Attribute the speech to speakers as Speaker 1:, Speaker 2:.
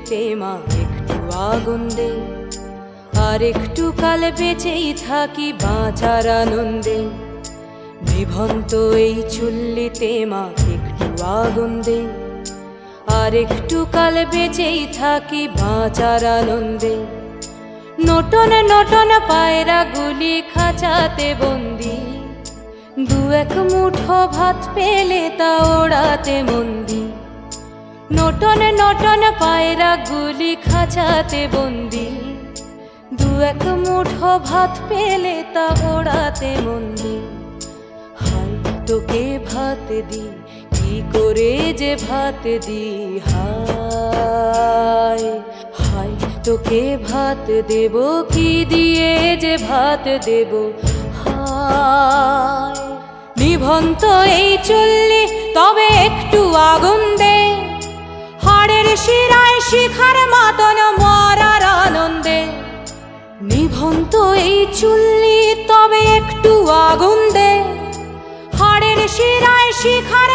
Speaker 1: চুল্লিতে মা একটু আগুন দে, আর একটু কাল বেঁচেই থাকি বাঁচার আনন্দে। নিভন্ত এই চুল্লিতে মা একটু আগুন দে, আর একটু কাল বেঁচেই থাকি বাঁচার আনন্দে। নটন নটন পায়রা গুলি খাঁচাতে বন্দি, দু এক মুঠো ভাত পেলে তা ওড়াতে মন্দি। নটন নটন পায়রা গুলি খাঁচাতে বন্দি, দু এক মুঠো ভাত পেলে তা ওড়াতে মন্দি। হায় তোকে ভাত দি, কি করে যে ভাত দি, হায় হায় তোকে ভাত দেব, কি দিয়ে যে ভাত দেব, হায়। নিভন্ত এই চুল্লি তবে একটু আগুন দে, হাড়ের শিরায় শিখার মতন মরার আনন্দে। নিভন্ত এই চুল্লি তবে একটু আগুন দে, হাড়ের শিরায় শিখার